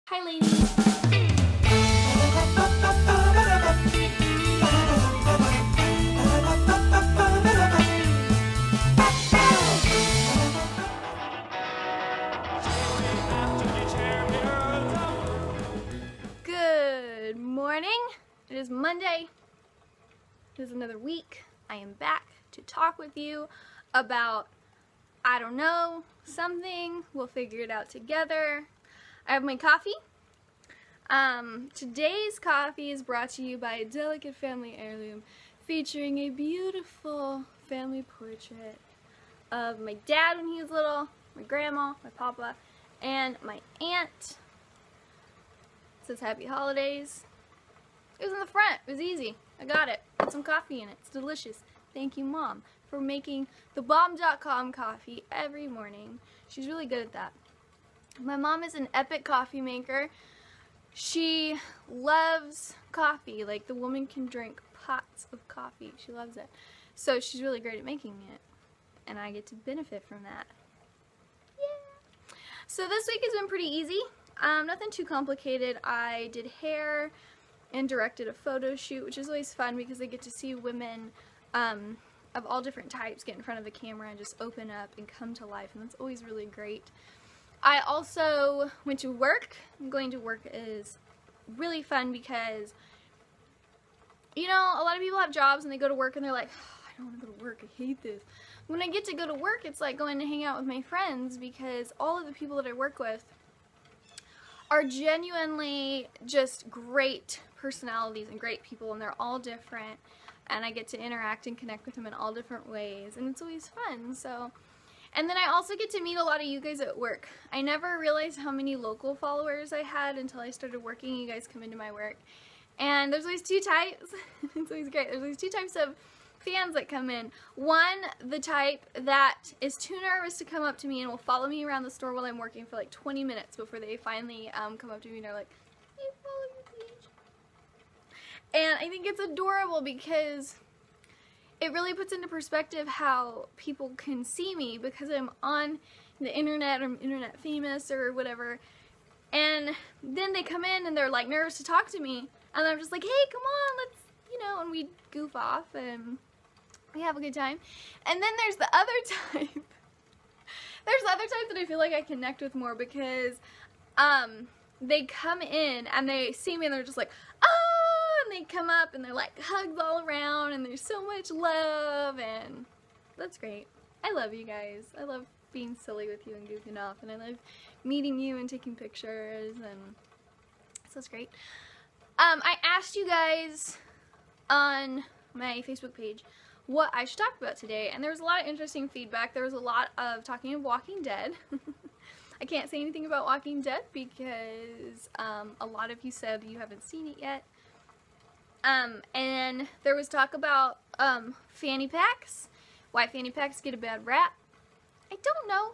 Hi ladies! Good morning! It is Monday. It is another week. I am back to talk with you about, I don't know, something. We'll figure it out together. I have my coffee. Today's coffee is brought to you by a delicate family heirloom featuring a beautiful family portrait of my dad when he was little, my grandma, my papa, and my aunt. It says happy holidays. It was in the front. It was easy. I got it. Put some coffee in it. It's delicious. Thank you, Mom, for making thebomb.com coffee every morning. She's really good at that. My mom is an epic coffee maker. She loves coffee. Like, the woman can drink pots of coffee. She loves it. So she's really great at making it. And I get to benefit from that. Yeah. So this week has been pretty easy. Nothing too complicated. I did hair and directed a photo shoot, which is always fun because I get to see women of all different types get in front of the camera and just open up and come to life. And that's always really great. I also went to work. Going to work is really fun because, you know, a lot of people have jobs and they go to work and they're like, oh, I don't want to go to work, I hate this. When I get to go to work, it's like going to hang out with my friends because all of the people that I work with are genuinely just great personalities and great people, and they're all different, and I get to interact and connect with them in all different ways, and it's always fun. So. And then I also get to meet a lot of you guys at work. I never realized how many local followers I had until I started working. You guys come into my work. And there's always two types. It's always great. There's always two types of fans that come in. One, the type that is too nervous to come up to me and will follow me around the store while I'm working for like 20 minutes before they finally come up to me and they're like, hey, follow your page. And I think it's adorable because it really puts into perspective how people can see me because I'm on the internet, or I'm internet famous or whatever, and then they come in and they're like nervous to talk to me, and I'm just like, hey, come on, let's, you know, and we goof off and we have a good time. And then there's the other type. There's the other type that I feel like I connect with more because they come in and they see me and they're just like, oh, and they come up and they're like hugs all around and there's so much love, and that's great. I love you guys. I love being silly with you and goofing off, and I love meeting you and taking pictures, and so it's great. I asked you guys on my Facebook page what I should talk about today, and there was a lot of interesting feedback. There was a lot of talking of Walking Dead. I can't say anything about Walking Dead because a lot of you said you haven't seen it yet. And there was talk about fanny packs, why fanny packs get a bad rap. I don't know.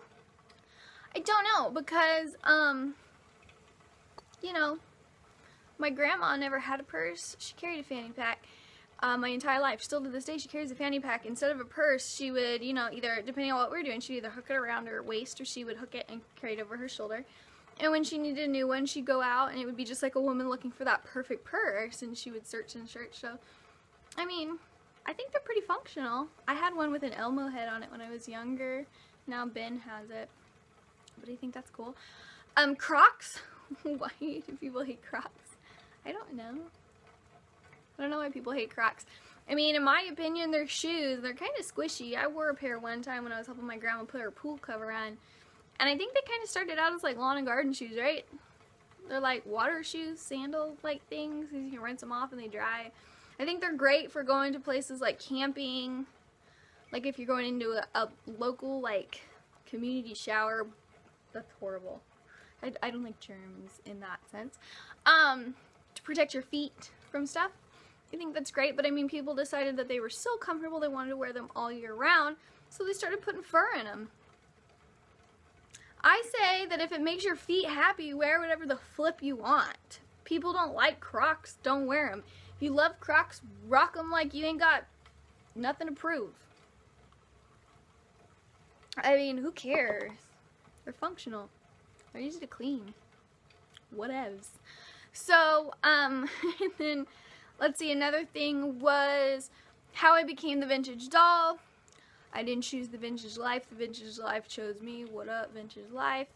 I don't know because, you know, my grandma never had a purse. She carried a fanny pack my entire life. Still to this day, she carries a fanny pack. Instead of a purse, she would, you know, either, depending on what we were doing, she'd either hook it around her waist or she would hook it and carry it over her shoulder. And when she needed a new one, she'd go out and it would be just like a woman looking for that perfect purse, and she would search and search. So, I mean, I think they're pretty functional. I had one with an Elmo head on it when I was younger. Now Ben has it. But I think that's cool. Crocs. Why do people hate Crocs? I don't know. I don't know why people hate Crocs. I mean, in my opinion, they're shoes. They're kind of squishy. I wore a pair one time when I was helping my grandma put her pool cover on. And I think they kind of started out as like lawn and garden shoes, right? They're like water shoes, sandal-like things. You can rinse them off and they dry. I think they're great for going to places like camping. Like if you're going into a local like community shower. That's horrible. I don't like germs in that sense. To protect your feet from stuff. I think that's great, but I mean, people decided that they were so comfortable they wanted to wear them all year round, so they started putting fur in them. I say that if it makes your feet happy, wear whatever the flip you want. People don't like Crocs, don't wear them. If you love Crocs, rock them like you ain't got nothing to prove. I mean, who cares? They're functional. They're easy to clean. whatevs. So, and then, let's see, another thing was how I became the vintage doll. I didn't choose the vintage life chose me. What up, vintage life?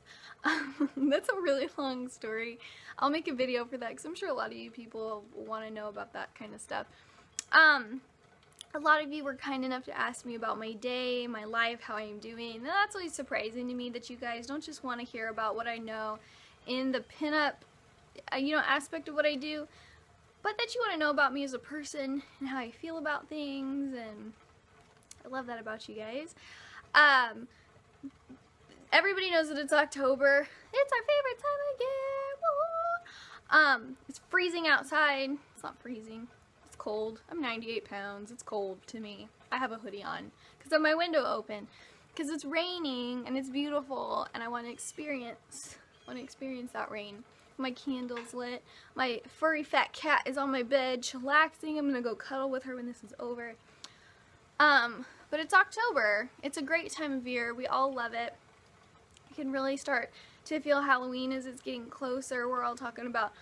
That's a really long story. I'll make a video for that because I'm sure a lot of you people want to know about that kind of stuff. A lot of you were kind enough to ask me about my day, my life, how I am doing. And that's always surprising to me that you guys don't just want to hear about what I know in the pinup, aspect of what I do, but that you want to know about me as a person and how I feel about things, and I love that about you guys. Everybody knows that it's October. It's our favorite time of year. Woo! It's freezing outside. It's not freezing. It's cold. I'm 98 pounds. It's cold to me. I have a hoodie on because I have my window open because it's raining and it's beautiful and I want to experience that rain. My candle's lit. My furry fat cat is on my bed chillaxing. I'm gonna go cuddle with her when this is over. But it's October. It's a great time of year. We all love it. You can really start to feel Halloween as it's getting closer. We're all talking about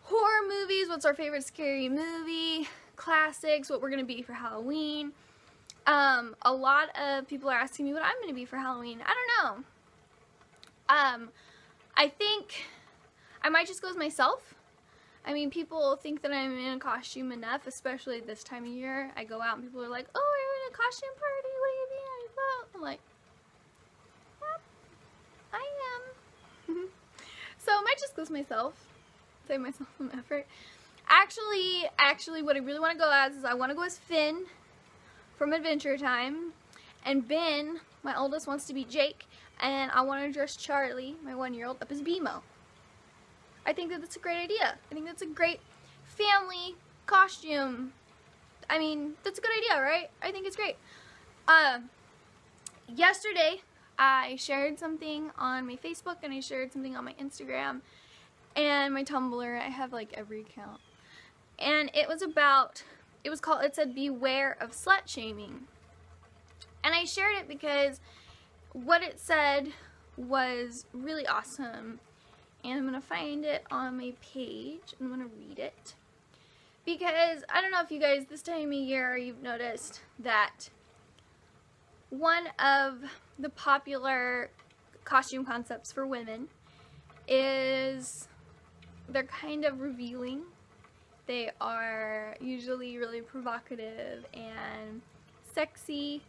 horror movies. What's our favorite scary movie? Classics. What we're gonna be for Halloween. A lot of people are asking me what I'm gonna be for Halloween. I don't know. I think I might just go as myself. I mean, people think that I'm in a costume enough, especially at this time of year. I go out and people are like, oh, you're in a costume party, what are you being? I'm like, yep, I am. So I might just go as myself, save myself some effort. Actually, what I really want to go as is I want to go as Finn from Adventure Time, and Ben, my oldest, wants to be Jake, and I want to dress Charlie, my 1-year-old, up as BMO. I think that that's a great idea. I think that's a great family costume. I mean, that's a good idea, right? I think it's great. Yesterday, I shared something on my Facebook, and I shared something on my Instagram, and my Tumblr. I have like every account. And it said beware of slut shaming. And I shared it because what it said was really awesome. And I'm going to find it on my page. I'm going to read it. Because, I don't know if you guys, this time of year, you've noticed that one of the popular costume concepts for women is they're kind of revealing. They are usually really provocative and sexy.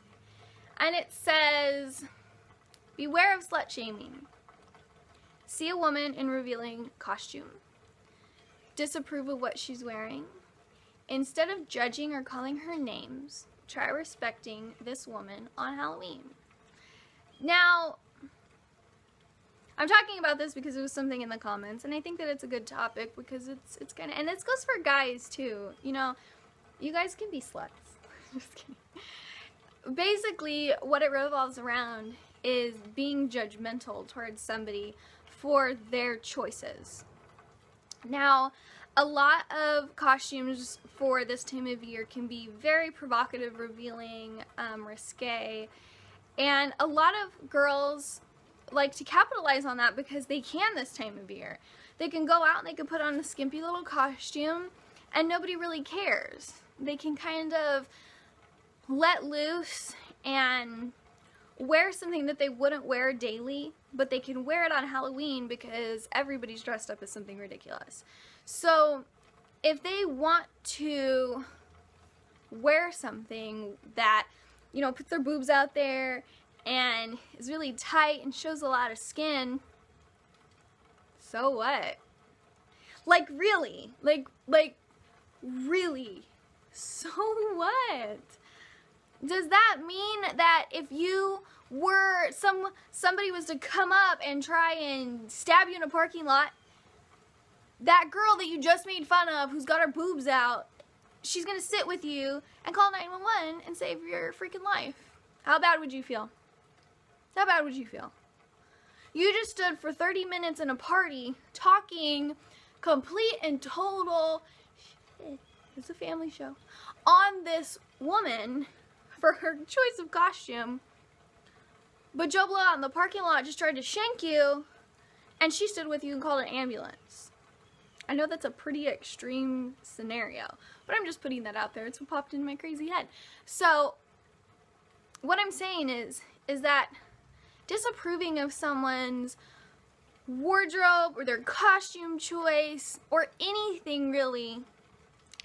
And it says, beware of slut shaming. See a woman in revealing costume. Disapprove of what she's wearing. Instead of judging or calling her names, try respecting this woman on Halloween. Now, I'm talking about this because it was something in the comments, and I think that it's a good topic because it's kind of, and this goes for guys too. You know, you guys can be sluts. Just kidding. Basically, what it revolves around is being judgmental towards somebody for their choices. Now, a lot of costumes for this time of year can be very provocative, revealing, risque, and a lot of girls like to capitalize on that because they can this time of year. They can go out and they can put on a skimpy little costume and nobody really cares. They can kind of let loose and wear something that they wouldn't wear daily, but they can wear it on Halloween because everybody's dressed up as something ridiculous. So if they want to wear something that, you know, puts their boobs out there and is really tight and shows a lot of skin, so what? Like really? Like really? So what? Does that mean that if you were somebody was to come up and try and stab you in a parking lot, that girl that you just made fun of who's got her boobs out, she's gonna sit with you and call 911 and save your freaking life? How bad would you feel? How bad would you feel? You just stood for 30 minutes in a party talking complete and total, it's a family show, on this woman for her choice of costume, but Joe Blow out in the parking lot just tried to shank you, and she stood with you and called an ambulance. I know that's a pretty extreme scenario, but I'm just putting that out there. It's what popped in my crazy head. So what I'm saying is that disapproving of someone's wardrobe or their costume choice or anything really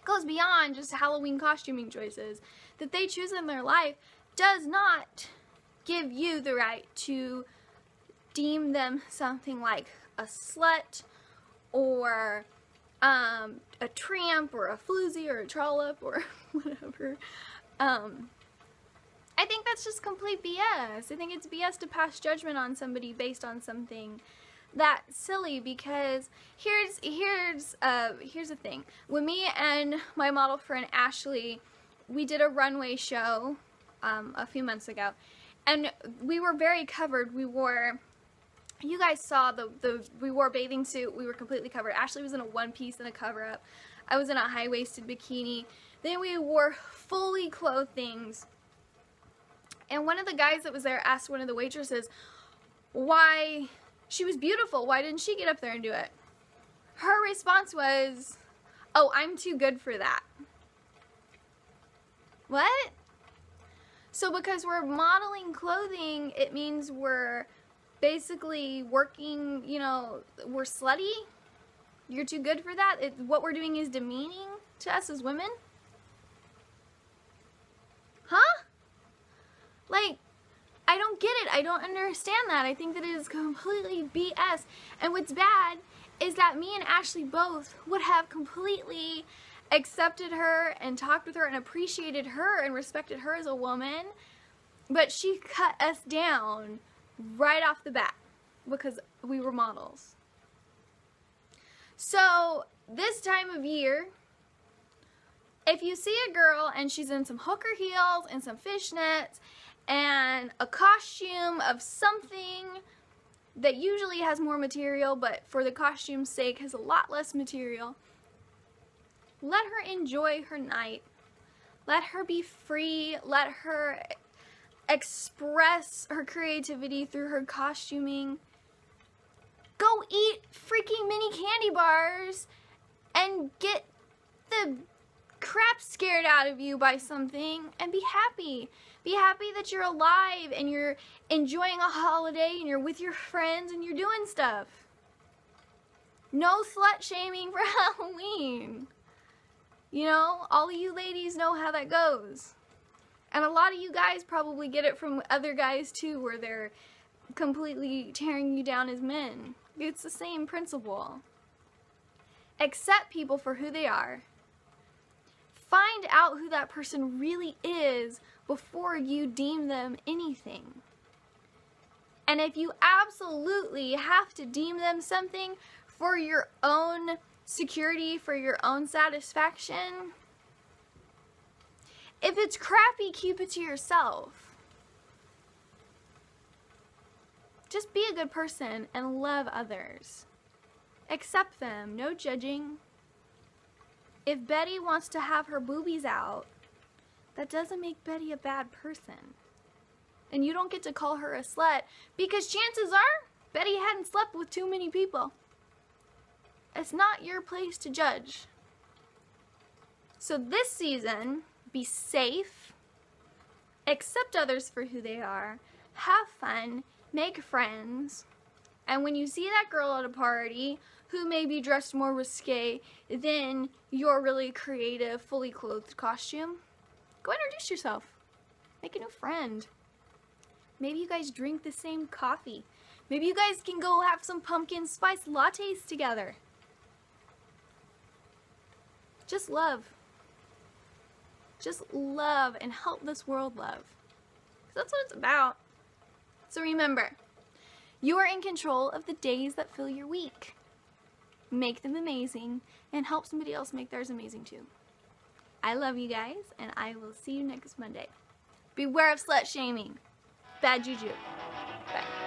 goes beyond just Halloween costuming choices that they choose in their life does not give you the right to deem them something like a slut or a tramp or a floozy or a trollop or whatever. I think that's just complete BS. I think it's BS to pass judgment on somebody based on something that silly, because here's the thing. When me and my model friend Ashley, we did a runway show a few months ago, and we were very covered. We wore, you guys saw we wore a bathing suit. We were completely covered. Ashley was in a one piece and a cover up. I was in a high-waisted bikini. Then we wore fully clothed things. And one of the guys that was there asked one of the waitresses why she was beautiful. Why didn't she get up there and do it? Her response was, "Oh, I'm too good for that." What? So because we're modeling clothing, it means we're basically working, you know, we're slutty? You're too good for that? What we're doing is demeaning to us as women? Huh? Like, I don't get it. I don't understand that. I think that it is completely BS. And what's bad is that me and Ashley both would have completely accepted her and talked with her and appreciated her and respected her as a woman, but she cut us down right off the bat because we were models. So this time of year, if you see a girl and she's in some hooker heels and some fishnets and a costume of something that usually has more material, but for the costume's sake has a lot less material, let her enjoy her night. Let her be free. Let her express her creativity through her costuming. Go eat freaking mini candy bars and get the crap scared out of you by something and be happy. Be happy that you're alive and you're enjoying a holiday and you're with your friends and you're doing stuff. No slut shaming for Halloween. You know, all of you ladies know how that goes. And a lot of you guys probably get it from other guys too, where they're completely tearing you down as men. It's the same principle. Accept people for who they are. Find out who that person really is before you deem them anything. And if you absolutely have to deem them something for your own security, for your own satisfaction, if it's crappy, keep it to yourself. Just be a good person and love others. Accept them, no judging. If Betty wants to have her boobies out, that doesn't make Betty a bad person. And you don't get to call her a slut because chances are Betty hadn't slept with too many people. It's not your place to judge. So this season, be safe, accept others for who they are, have fun, make friends, and when you see that girl at a party who may be dressed more risque than your really creative, fully clothed costume, go introduce yourself. Make a new friend. Maybe you guys drink the same coffee. Maybe you guys can go have some pumpkin spice lattes together. Just love. Just love and help this world love. 'Cause that's what it's about. So remember, you are in control of the days that fill your week. Make them amazing and help somebody else make theirs amazing too. I love you guys and I will see you next Monday. Beware of slut shaming. Bad juju. Bye.